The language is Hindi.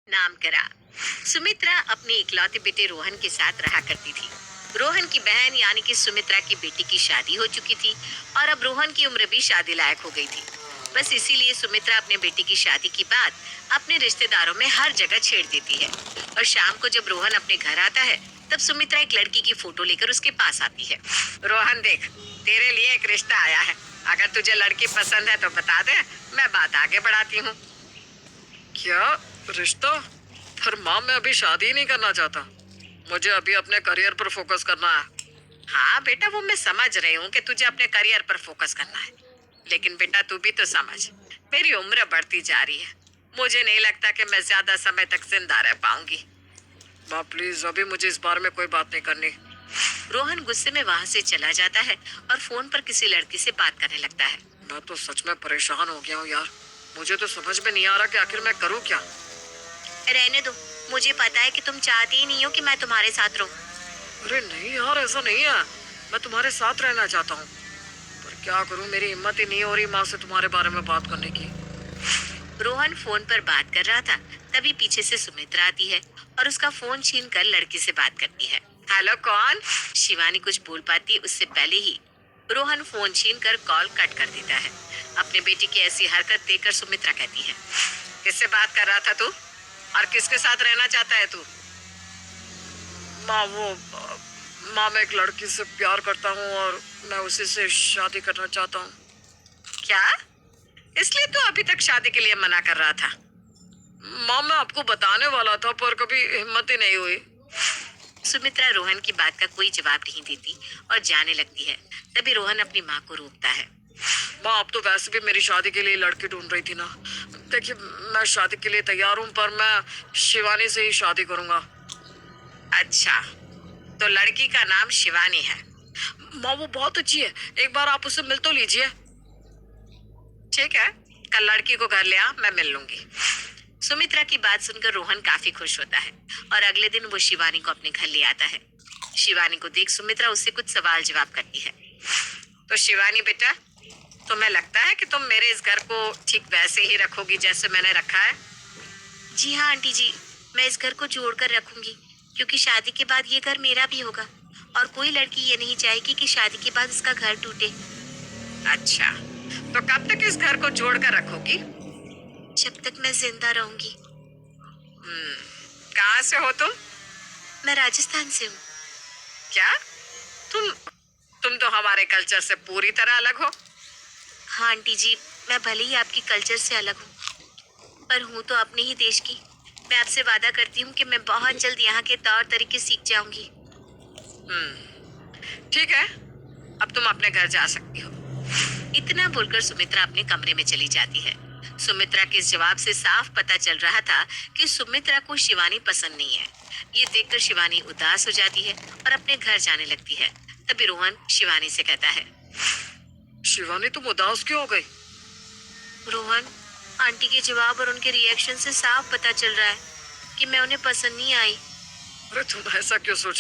नाम करा। सुमित्रा अपने इकलौते बेटे रोहन के साथ रहा करती थी। रोहन की बहन यानी कि सुमित्रा की बेटी की शादी हो चुकी थी और अब रोहन की उम्र भी शादी लायक हो गई थी। बस इसीलिए सुमित्रा अपने बेटी की शादी की बात अपने रिश्तेदारों में हर जगह छेड़ देती है। और शाम को जब रोहन अपने घर आता है तब सुमित्रा एक लड़की की फोटो लेकर उसके पास आती है। रोहन देख, तेरे लिए एक रिश्ता आया है। अगर तुझे लड़की पसंद है तो बता दे, मैं बात आगे बढ़ाती हूँ। क्या रिश्ता? पर माँ, मैं अभी शादी नहीं करना चाहता। मुझे अभी अपने करियर पर फोकस करना है। हाँ बेटा, वो मैं समझ रही हूँ कि तुझे अपने करियर पर फोकस करना है, लेकिन बेटा तू भी तो समझ, मेरी उम्र बढ़ती जा रही है। मुझे नहीं लगता कि मैं ज्यादा समय तक जिंदा रह पाऊंगी। माँ प्लीज, अभी मुझे इस बारे में कोई बात नहीं करनी। रोहन गुस्से में वहां से चला जाता है और फोन पर किसी लड़की से बात करने लगता है। मैं तो सच में परेशान हो गया हूँ यार। मुझे तो समझ में नहीं आ रहा कि आखिर मैं करूँ क्या। रहने दो, मुझे पता है कि तुम चाहती ही नहीं हो कि मैं तुम्हारे साथ रहूं। अरे नहीं यार, ऐसा नहीं है। मैं तुम्हारे साथ रहना चाहता हूँ, पर क्या करूँ, मेरी हिम्मत ही नहीं हो रही माँ से तुम्हारे बारे में बात करने की। रोहन फोन पर बात कर रहा था, तभी पीछे से सुमित्रा आती है और उसका फोन छीनकर लड़की से बात करती है। हेलो, कौन? शिवानी कुछ बोल पाती उससे पहले ही रोहन फोन छीनकर कॉल कट कर देता है। अपने बेटी की ऐसी हरकत देखकर सुमित्रा कहती है, किससे बात कर रहा था तू और किसके साथ रहना चाहता है तू? माँ माँ, मैं एक लड़की से प्यार करता हूँ और मैं उसी से शादी करना चाहता हूँ। क्या? इसलिए तू अभी तक शादी के लिए मना कर रहा था? माँ, मैं आपको बताने वाला था पर कभी हिम्मत ही नहीं हुई। सुमित्रा रोहन की बात का कोई जवाब नहीं देती और जाने लगती है। तभी रोहन अपनी माँ को रोकता है। माँ, अब तो वैसे भी मेरी शादी के लिए लड़की ढूंढ रही थी ना। देखिए, मैं शादी के लिए तैयार हूँ, पर मैं शिवानी से ही शादी करूंगा। अच्छा, तो लड़की का नाम शिवानी है? माँ, वो बहुत अच्छी है, एक बार आप उससे मिल तो लीजिए। ठीक है, कल लड़की को घर ले आ, मैं मिल लूंगी। सुमित्रा की बात सुनकर रोहन काफी खुश होता है और अगले दिन वो शिवानी को अपने घर ले आता है। शिवानी को देख सुमित्रा उससे कुछ सवाल जवाब करती है। तो शिवानी बेटा, तुम्हें लगता है कि तुम मेरे इस घर को ठीक वैसे ही रखोगी जैसे मैंने रखा है? जी हाँ आंटी जी, मैं इस घर को जोड़कर रखूंगी, क्योंकि शादी के बाद ये घर मेरा भी होगा और कोई लड़की ये नहीं चाहेगी कि शादी के बाद उसका घर टूटे। अच्छा, तो कब तक इस घर को जोड़कर रखोगी? जब तक मैं जिंदा रहूंगी। कहाँ से हो तुम? मैं राजस्थान से हूँ। क्या? तुम तुम तो हमारे कल्चर से पूरी तरह अलग हो। हाँ आंटी जी, मैं भले ही आपकी कल्चर से अलग हूँ, पर हूँ तो अपने ही देश की। मैं आपसे वादा करती हूँ कि मैं बहुत जल्द यहाँ के तौर तरीके सीख जाऊंगी। ठीक है, अब तुम अपने घर जा सकती हो। इतना बोलकर सुमित्रा अपने कमरे में चली जाती है। सुमित्रा के इस जवाब से साफ पता चल रहा था कि सुमित्रा को शिवानी पसंद नहीं है। ये देखकर शिवानी उदास हो जाती है और अपने घर जाने लगती है। तभी रोहन शिवानी से कहता है, शिवानी, तुम उदास क्यों हो गई? रोहन, आंटी के जवाब और उनके रिएक्शन से साफ पता चल रहा है कि मैं उन्हें पसंद नहीं आई। अरे तुम ऐसा क्यों सोच